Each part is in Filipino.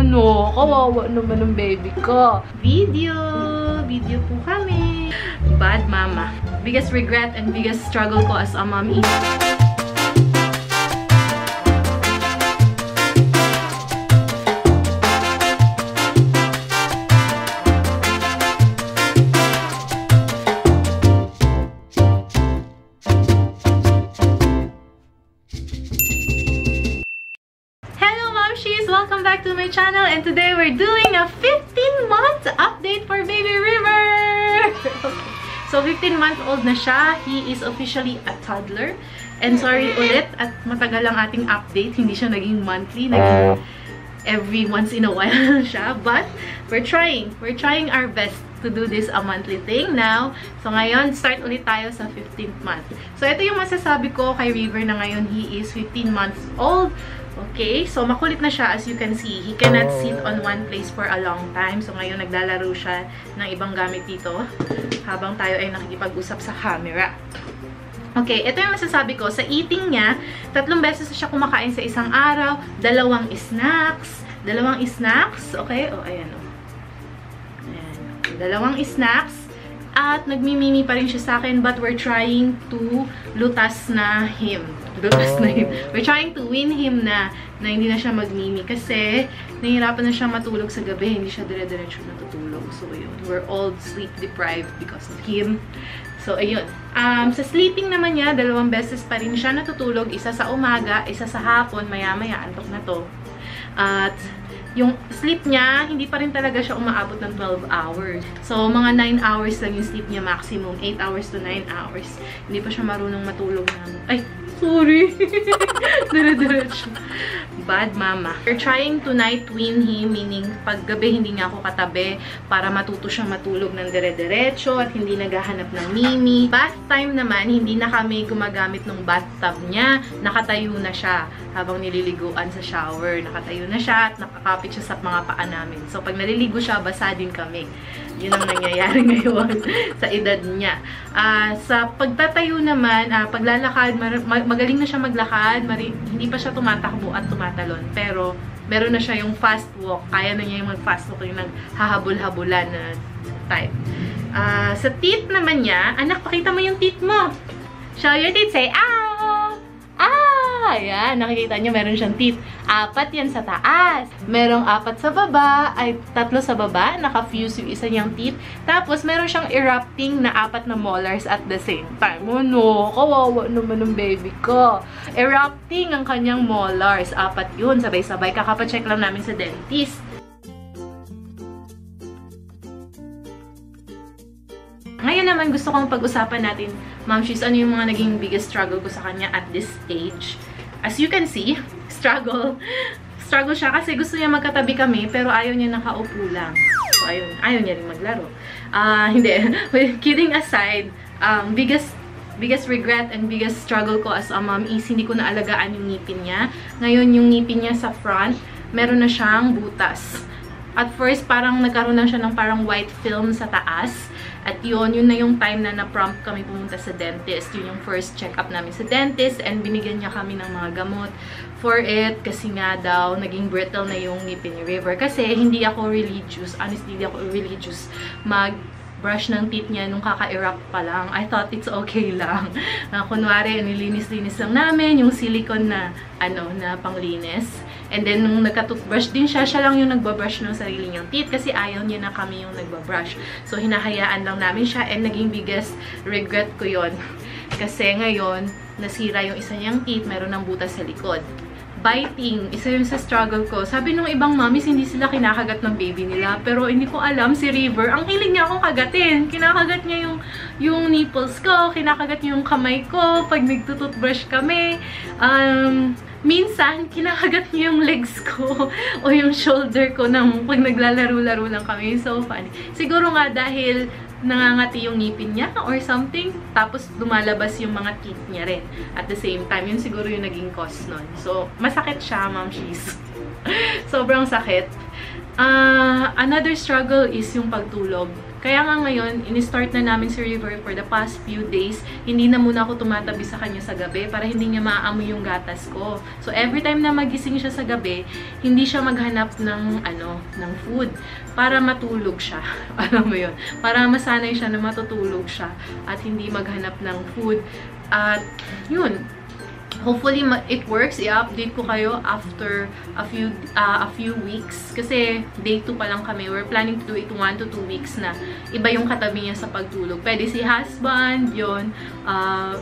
mo, no? Kawawa naman ng baby ko. Video po kami. Bad mama. Biggest regret and biggest struggle ko as a mom is welcome back to my channel, and today we're doing a 15-month update for baby River. Okay. So 15-month-old na siya. He is officially a toddler. And sorry ulit at matagal ang ating update. Hindi siya naging monthly, naging every once in a while siya. But we're trying our best to do this a monthly thing now. So ngayon, start ulit tayo sa 15th month. So ito yung masasabi ko kay River na ngayon he is 15 months old. Okay, so makulit na siya as you can see. He cannot sit on one place for a long time. So ngayon naglalaro siya ng ibang gamit dito habang tayo ay nakikipag-usap sa camera. Okay, ito yung masasabi ko. Sa eating niya, 3 beses siya kumakain sa isang araw, 2 snacks. 2 snacks, okay? O, ayan o. Ayan. 2 snacks. At nagmimimi pa rin siya sa akin, but we're trying to lutas na him. We're trying to win him na hindi na siya magmimi kasi nahihirapan na siya matulog sa gabi, hindi siya dire-diretso natutulog. So yun, we're all sleep deprived because of him. So ayun, sa sleeping naman niya, 2 beses pa rin siya natutulog, isa sa umaga, isa sa hapon, maya-maya antok na to. At yung sleep niya, hindi pa rin talaga siya umaabot ng 12 hours. So, mga 9 hours lang yung sleep niya maximum. 8 hours to 9 hours. Hindi pa siya marunong matulog na. Ay, sorry. Dire-diretso. Bad mama. We're trying to night wean him, meaning pag gabi hindi nga ako katabi para matuto siya matulog ng dire-diretso at hindi naghahanap ng mimi. Bath time naman, hindi na kami gumagamit ng bathtub niya. Nakatayo na siya habang nililiguan sa shower. Nakatayo na siya at nakakapit siya sa mga paa namin. So, pag naliligo siya, basa din kami. Yun ang nangyayari ngayon sa edad niya. Sa pagtatayo naman, paglalakad, magaling na siya maglakad. Hindi pa siya tumatakbo at tumatalon. Pero, meron na siya yung fast walk. Kaya na niya yung mag-fast walk, yung naghahabol-habulan na type. Sa teeth naman niya, anak, pakita mo yung teeth mo. Show your teeth. Say, ah! Ayan, nakikita nyo, meron siyang teeth. 4 yan sa taas. Merong 4 sa baba, ay 3 sa baba, naka-fuse yung isa niyang teeth. Tapos, meron siyang erupting na 4 na molars at the same time. Oh no, kawawa naman ng baby ko. Erupting ang kanyang molars. 4 yun, sabay-sabay. Kakapacheck lang namin sa dentist. Ngayon naman, gusto kong pag-usapan natin, Ma'am She's, ano yung mga naging biggest struggle ko sa kanya at this age. As you can see, struggle siya kasi gusto niya magkatabi kami, pero ayaw niya nakaupo lang. So, ayaw niya rin maglaro. Hindi. Kidding aside, biggest regret and biggest struggle ko as a mom is hindi ko naalagaan yung ngipin niya. Ngayon, yung ngipin niya sa front, meron na siyang butas. At first, parang nagkaroon lang siya ng parang white film sa taas. At yun na yung time na na-prompt kami pumunta sa dentist. Yun yung first check-up namin sa dentist and binigyan niya kami ng mga gamot for it kasi nga daw naging brittle na yung ngipin ni River. Kasi hindi ako religious, honestly, hindi ako religious mag-brush ng teeth niya nung kaka-erupt pa lang. I thought it's okay lang. Kunwari, nilinis-linis lang namin yung silicone na, na panglinis. And then, nung nagka-toothbrush din siya, siya lang yung nagbabrush ng sarili niyang teeth kasi ayaw niya na kami yung nagbabrush. So, hinahayaan lang namin siya and naging biggest regret ko yon. Kasi ngayon, nasira yung isa niyang teeth, meron ng butas sa likod. Biting, isa yun sa struggle ko. Sabi nung ibang mommies, hindi sila kinakagat ng baby nila. Pero hindi ko alam, si River, ang hilig niya akong kagatin. Kinakagat niya yung nipples ko, kinakagat niya yung kamay ko, pag nagtututbrush kami. Minsan, kinakagat niya yung legs ko o yung shoulder ko pag naglalaro-laro lang kami. So funny. Siguro nga dahil nangangati yung ngipin niya or something, tapos lumalabas yung mga teeth niya rin. At the same time, yun siguro yung naging cause nun. So, masakit siya, Ma'am She's. Sobrang sakit. Another struggle is yung pagtulog. Kaya nga ngayon, in-start na namin si River for the past few days. Hindi na muna ako tumatabi sa kanya sa gabi para hindi niya maaamoy yung gatas ko. So, every time na magising siya sa gabi, hindi siya maghanap ng, ng food para matulog siya. Alam mo yun? Para masanay siya na matutulog siya at hindi maghanap ng food. At, yun. Hopefully, it works. I-update ko kayo after a few weeks. Kasi day 2 pa lang kami. We're planning to do it 1 to 2 weeks na iba yung katabi niya sa pagtulog. Pwede si husband, yun.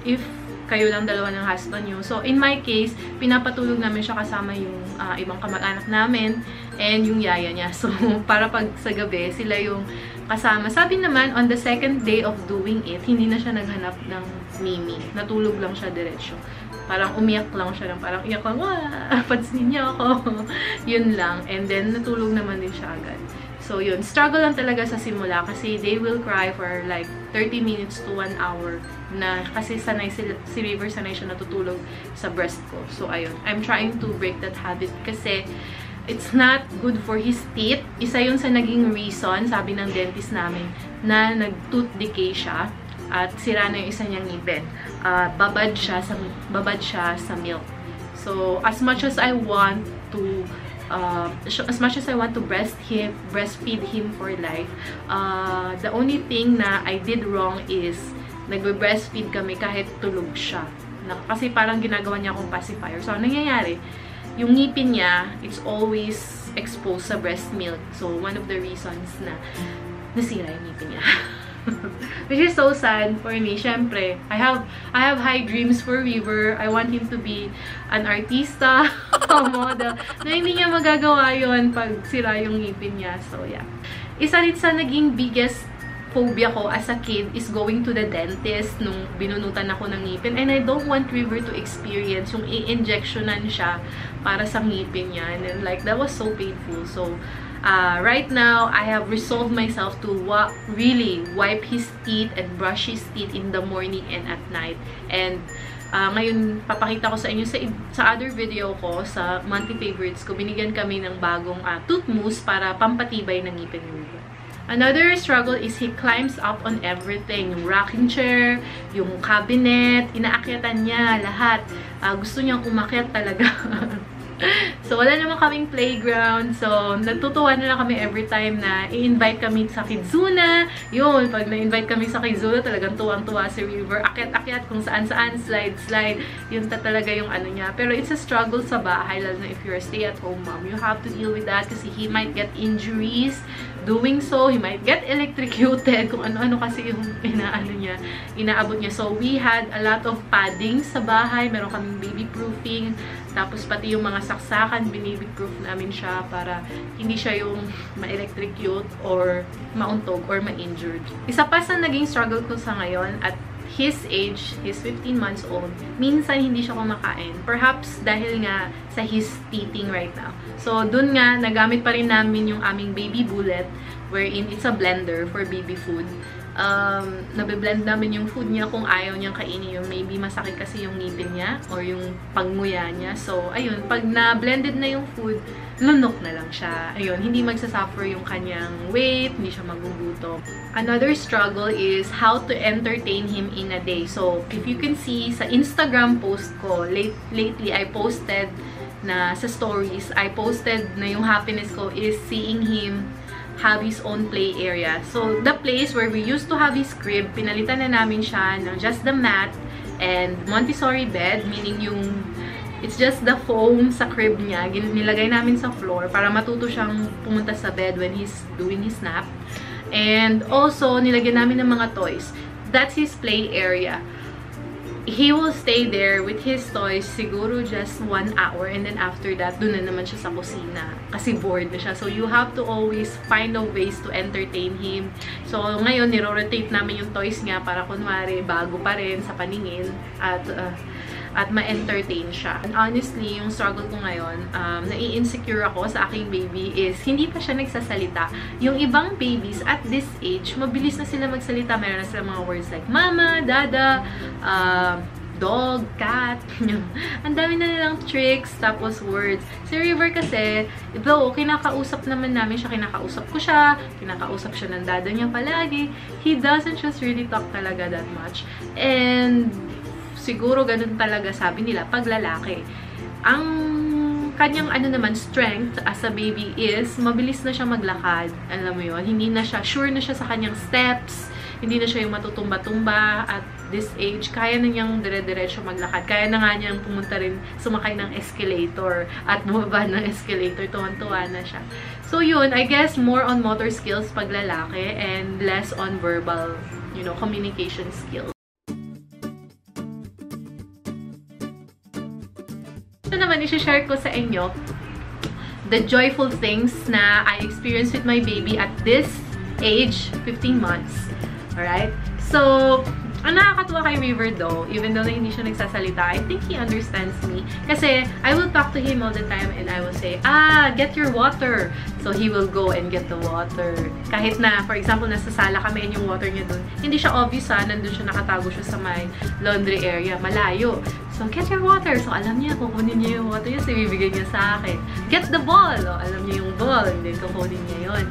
If kayo lang dalawa ng husband nyo. So, in my case, pinapatulog namin siya kasama yung ibang kamag-anak namin and yung yaya niya. So, para pag sa gabi, sila yung kasama. Sabi naman, on the second day of doing it, hindi na siya naghanap ng Mimi. Natulog lang siya diretsyo. Parang umiyak lang siya, parang iyak lang, pansinin niya ako. Yun lang. And then, natulog naman din siya agad. So, yun. Struggle lang talaga sa simula kasi they will cry for like 30 minutes to 1 hour na kasi sanay si River, sanay siya natutulog sa breast ko. So, ayun. I'm trying to break that habit kasi it's not good for his teeth. Isa yun sa naging reason, sabi ng dentist namin, na nag-tooth decay siya at sira na yung isa niyang ngipin. Babad siya sa milk. So, as much as I want to breastfeed him for life, the only thing na I did wrong is nagbe-breastfeed kami kahit tulog siya. Kasi parang ginagawa niya akong pacifier. So, ang nangyayari, yung ngipin niya, it's always exposed sa breast milk. So, one of the reasons na nasira yung ngipin niya. Which is so sad for me. Syempre, I have high dreams for River. I want him to be an artista, a model. Na hindi niya magagawa yun pag sira yung ngipin niya. So, yeah. Isa rin sa naging biggest phobia ko as a kid is going to the dentist nung binunutan ako ng ngipin. And I don't want River to experience yung i-injectionan siya para sa ngipin niya. And like, that was so painful. So, right now, I have resolved myself to really wipe his teeth and brush his teeth in the morning and at night. And ngayon, papakita ko sa inyo sa other video ko, sa monthly favorites ko, binigyan kami ng bagong tooth mousse para pampatibay ng ngipin ni River. Another struggle is he climbs up on everything. Yung rocking chair, yung cabinet, inaakyatan niya lahat. Gusto niyang umakyat talaga. So, wala naman kaming playground. So, natutuwa na lang kami every time na i-invite kami sa Kidzuna. Yun, pag na-invite kami sa Kidzuna, talagang tuwang-tuwa si River. Akyat-akyat kung saan-saan, slide-slide. Yun talaga yung ano niya. Pero it's a struggle sa bahay, lalo na if you're a stay-at-home mom. You have to deal with that kasi he might get injuries doing so. He might get electrocuted kung ano-ano kasi yung inaabot niya. So, we had a lot of padding sa bahay. Meron kaming baby-proofing. Tapos, pati yung mga saksakan, binibi-proof namin siya para hindi siya yung ma-electrocute or mauntog or ma-injured. Isa pa sa naging struggle ko sa ngayon at his age, he's 15 months old, minsan hindi siya kumakain. Perhaps dahil nga sa his teething right now. So, dun nga, nagamit pa rin namin yung aming baby bullet wherein it's a blender for baby food. Nabiblend namin yung food niya kung ayaw niyang kainin yung maybe masakit kasi yung ngipin niya or yung pagmuya niya. So, ayun, pag na-blended na yung food, lunok na lang siya. Ayun, hindi magsasuffer yung kanyang weight, hindi siya magugutom. Another struggle is how to entertain him in a day. So, if you can see sa Instagram post ko, lately I posted na sa stories, I posted na yung happiness ko is seeing him have his own play area. So, the place where we used to have his crib, pinalitan na namin siya ng just the mat and Montessori bed, meaning yung it's just the foam sa crib niya. Nilagay namin sa floor para matuto siyang pumunta sa bed when he's doing his nap. And also, nilagyan namin ng mga toys. That's his play area. He will stay there with his toys siguro just 1 hour and then after that, dun na naman siya sa kusina kasi bored na siya. So, you have to always find a ways to entertain him. So, ngayon, niro-rotate namin yung toys niya para kunwari bago pa rin sa paningin at ma-entertain siya. And honestly, yung struggle ko ngayon, nai-insecure ako sa aking baby is hindi pa siya nagsasalita. Yung ibang babies at this age, mabilis na sila magsalita. Meron na sila mga words like mama, dada, dog, cat. Ang dami na nilang tricks, tapos words. Si River kasi, though kinakausap naman namin siya, kinakausap ko siya, kinakausap siya ng dada niya palagi, he doesn't just really talk talaga that much. And siguro ganun talaga sabi nila pag lalaki. Ang kanyang naman strength as a baby is mabilis na siya maglakad. Alam mo yun, hindi na siya, sure na siya sa kanyang steps, hindi na siya yung matutumba-tumba at this age. Kaya na niyang dire-diretso maglakad. Kaya na nga niyang pumunta rin, sumakay ng escalator at bumaba ng escalator. Tuwan-tuwa na siya. So yun, I guess more on motor skills pag lalaki and less on verbal, you know, communication skills. Ito naman, i-share ko sa inyo the joyful things na I experienced with my baby at this age, 15 months. Alright? So, ang nakakatuwa kay River though, even though na hindi siya nagsasalita, I think he understands me. Kasi, I will talk to him all the time and I will say, get your water. So, he will go and get the water. Kahit na, for example, nasa sala kami and yung water niya dun, hindi siya obvious nandun siya, nakatago siya sa may laundry area, malayo. So, get your water. So, alam niya, kukunin niya yung water niya, so ibibigay niya sa akin. Get the ball. O, alam niya yung ball, and then kukunin niya yun.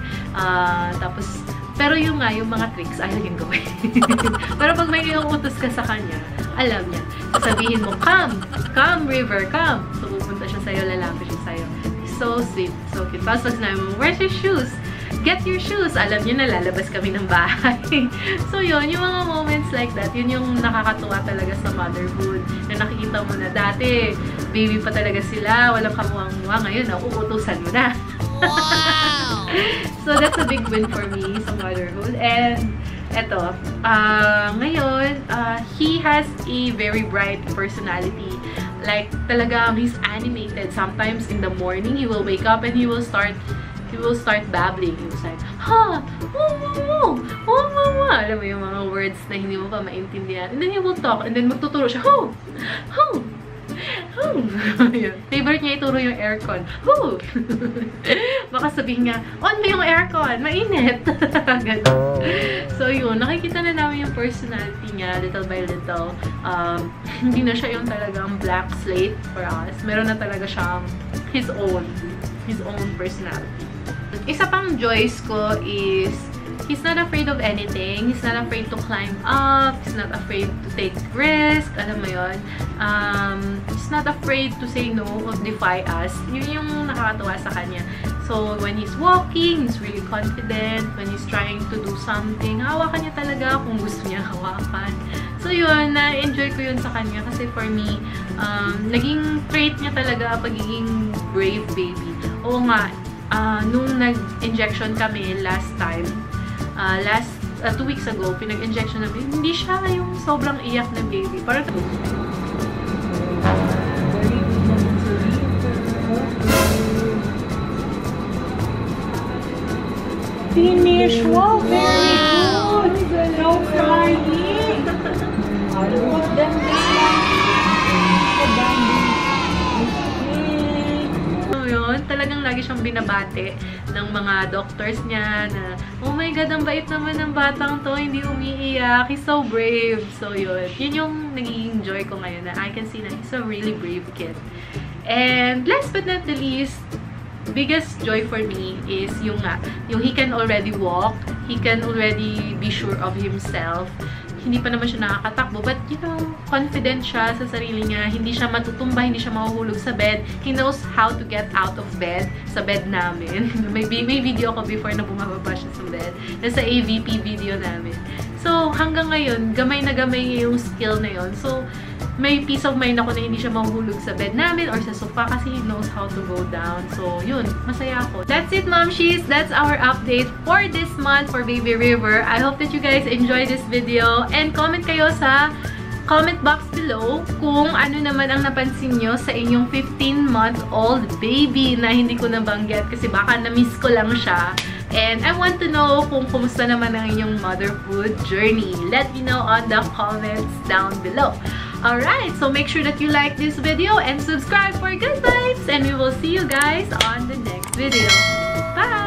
Tapos, pero yung mga tricks, ayaw yung gawin. Pero pag may iuutos ka sa kanya, alam niya. Sasabihin mo, come, River, come. So, pupunta siya sa'yo, lalapit siya sa'yo. So sweet, so cute. Tapos pag sinabi mo, where's your shoes? Get your shoes. Alam niyo na, lalabas kami ng bahay. So yun, yung mga moments like that, yun yung nakakatuwa talaga sa motherhood. Na nakikita mo na dati, baby pa talaga sila, walang kamuang-muwa. Ngayon, uutusan mo na. Wow! So that's a big win for me sa motherhood. And eto, ngayon, he has a very bright personality. Like, talagang he's animated. Sometimes in the morning, he will wake up and he will start babbling. He was like, alam mo yung mga words na hindi mo pa maintindihan. And then he will talk. And then magtuturo siya, favorite niya ituro yung aircon. Baka sabihin niya, on mo yung aircon, mainit. So yun, nakikita na namin yung personality niya little by little. Hindi na siya yung talagang blank slate for us. Meron na talaga siyang his own personality. Isa pang joys ko is he's not afraid of anything. He's not afraid to climb up. He's not afraid to take risk. Alam mo yun? He's not afraid to say no or defy us. Yun yung nakakatawa sa kanya. So, when he's walking, he's really confident. When he's trying to do something, hawakan niya talaga kung gusto niya hawakan. So, yun. Na-enjoy ko yun sa kanya. Kasi for me, naging trait niya talaga pagiging brave baby. Oo nga, nung nag-injection kami last time, 2 weeks ago, pinag-injection namin, hindi siya yung sobrang iyak na baby. Parang finish! Wow! Very good! No crying! Put them talagang lagi siyang binabate ng mga doctors niya na, oh my God, ang bait naman ng batang to, hindi umiiyak, he's so brave. So yun, yun yung nagiging joy ko ngayon, na I can see na he's a really brave kid. And last but not the least, biggest joy for me is yung he can already walk, he can already be sure of himself. Hindi pa naman siya nakakatakbo, but you know, confident siya sa sarili niya. Hindi siya matutumba, hindi siya mahuhulog sa bed. He knows how to get out of bed, sa bed namin. May video ko before na bumababa siya sa bed. Nasa AVP video namin. So, hanggang ngayon, gamay na gamay yung skill na yun. So, may peace of mind ako na hindi siya mahuhulog sa bed namin or sa sofa kasi he knows how to go down. So, yun. Masaya ako. That's it, Momshies. That's our update for this month for Baby River. I hope that you guys enjoy this video. And comment kayo sa comment box below kung ano naman ang napansin nyo sa inyong 15-month-old baby na hindi ko nabanggit kasi baka na-miss ko lang siya. And I want to know kung kumusta naman ang inyong motherhood journey. Let me know on the comments down below. Alright, so make sure that you like this video and subscribe for good vibes. And we will see you guys on the next video. Bye!